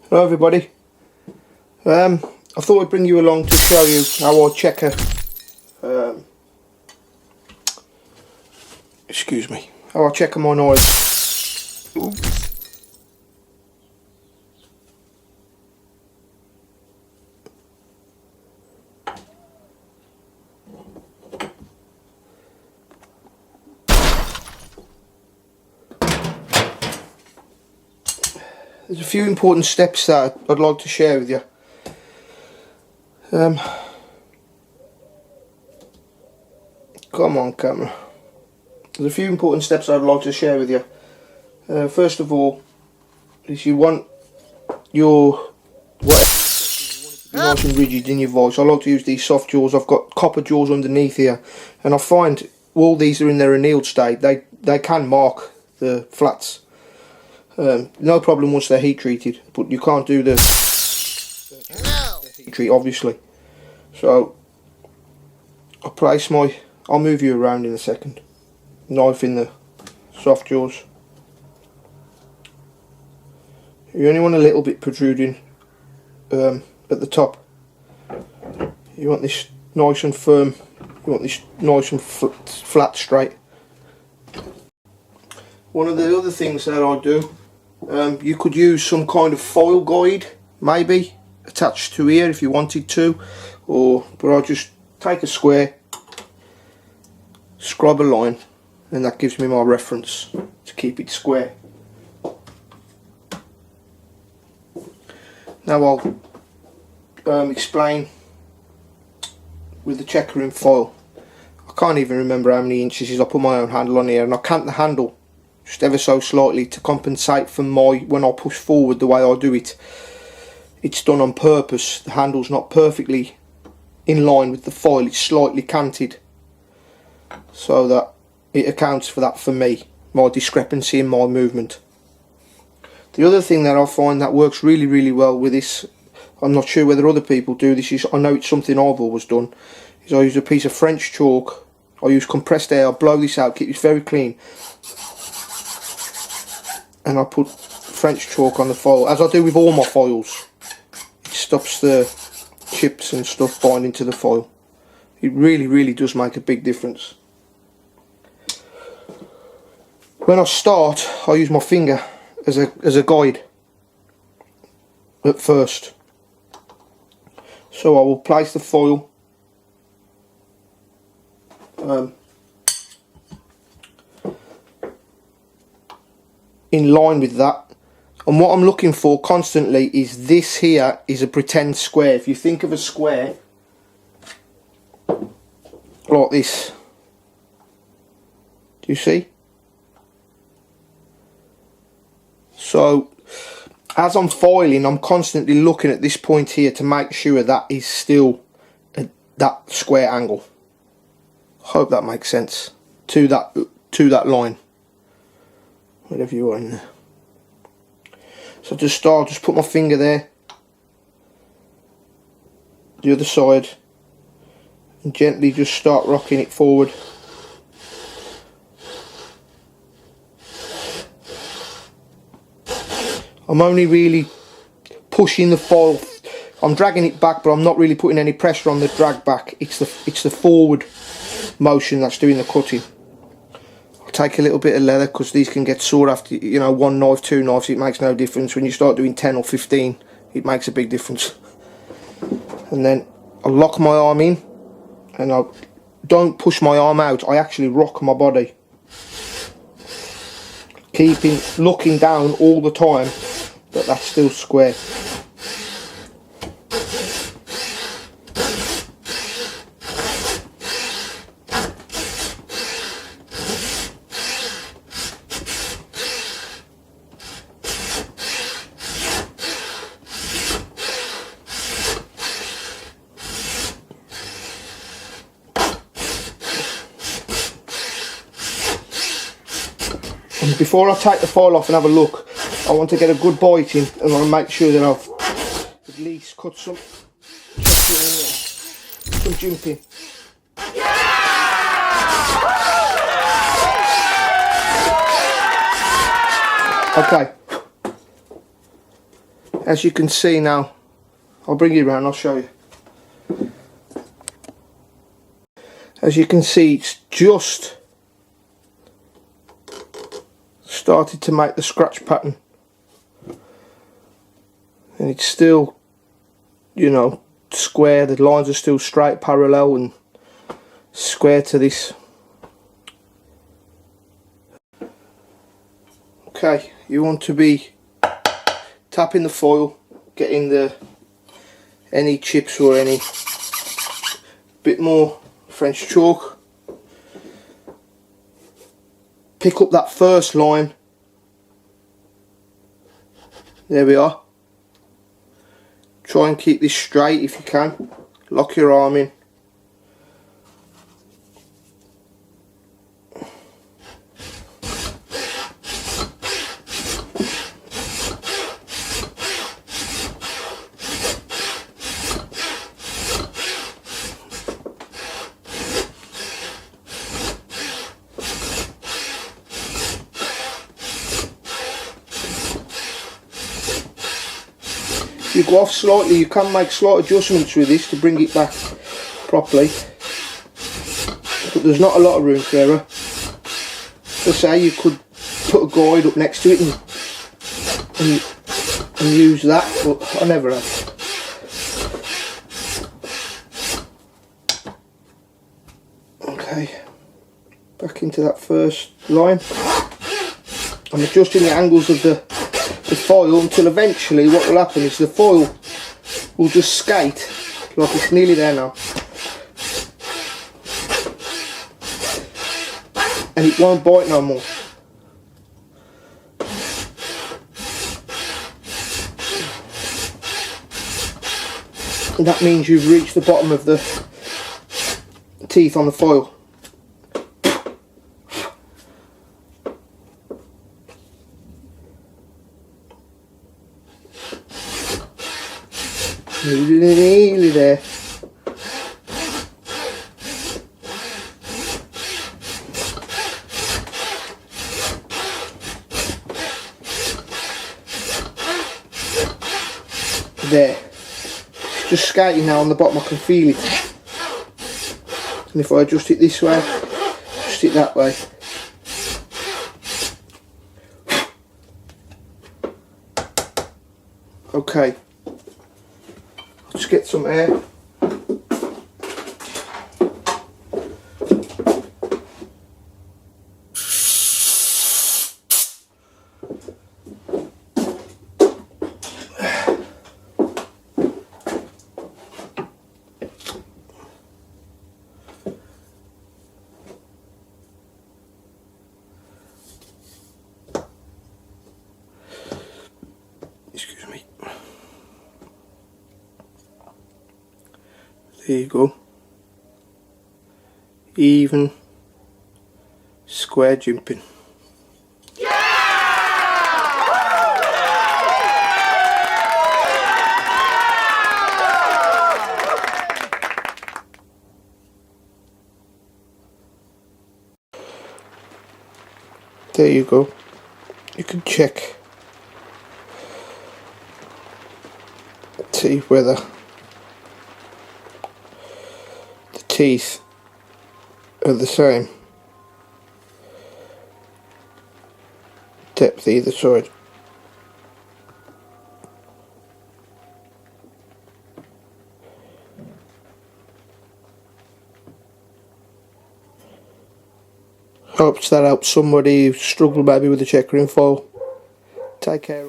Hello everybody. I thought I'd bring you along to show you how I check how I check my knives. Oops. There's a few important steps that I'd like to share with you. Come on, camera. There's a few important steps I'd like to share with you. First of all, is you want your nice and rigid in your vise. I like to use these soft jaws. I've got copper jaws underneath here, and I find all these are in their annealed state. They can mark the flats. No problem once they're heat treated, but you can't do the heat treat obviously. So I'll move you around in a second. Knife in the soft jaws. You only want a little bit protruding at the top. You want this nice and firm. You want this nice and flat straight. One of the other things that I do, you could use some kind of foil guide maybe attached to here if you wanted to, but I'll just take a square, scribe a line, and that gives me my reference to keep it square. Now I'll explain with the checkering foil. I can't even remember how many inches is. I put my own handle on here and I cant the handle just ever so slightly to compensate for when I push forward the way I do it. It's done on purpose. The handle's not perfectly in line with the foil, it's slightly canted, so that it accounts for that for me, my discrepancy in my movement. The other thing that I find that works really well with this, I'm not sure whether other people do this, I know it's something I've always done, is I use a piece of French chalk, I use compressed air, I blow this out, keep this very clean, and I put French chalk on the foil, as I do with all my foils. It stops the chips and stuff binding to the foil. It really does make a big difference. When I start, I use my finger as a guide at first. So I will place the foil in line with that, and what I'm looking for constantly is this here is a pretend square. If you think of a square like this, do you see? So as I'm foiling, I'm constantly looking at this point here to make sure that is still that square angle. Hope that makes sense to that line, whatever you are in there. So to start, just put my finger there, the other side, and gently just start rocking it forward. I'm only really pushing the foil, I'm dragging it back, but I'm not really putting any pressure on the drag back. It's the forward motion that's doing the cutting. I'll take a little bit of leather because these can get sore after, you know, one knife, two knives, it makes no difference. When you start doing 10 or 15, it makes a big difference. And then I'll lock my arm in, and I don't push my arm out, I actually rock my body, looking down all the time that that's still square. And before I take the foil off and have a look, I want to get a good bite in, and I want to make sure that I've at least cut some jimping. Okay, As you can see now, I'll bring you around, I'll show you. As you can see, it's just started to make the scratch pattern, and it's still, you know, square. The lines are still straight, parallel and square to this. Okay, you want to be tapping the foil, getting any chips or any bit more French chalk. Pick up that first line. There we are. Try and keep this straight if you can. Lock your arm in. If you go off slightly, you can make slight adjustments with this to bring it back properly, but there's not a lot of room for error. So say you could put a guide up next to it and use that, but I never have. Okay, back into that first line. I'm adjusting the angles of the foil until eventually what will happen is the foil will just skate, like it's nearly there now, and it won't bite no more. And that means you've reached the bottom of the teeth on the foil. Nearly there. There. It's just skating now on the bottom, I can feel it. And if I adjust it this way, adjust it that way. Okay. Just get some air. Excuse me. There you go. Even square jimping. There you go. You can check, see whether the teeth are the same depth either side. Hopes that helps somebody who struggled maybe with the checkering foil. Take care.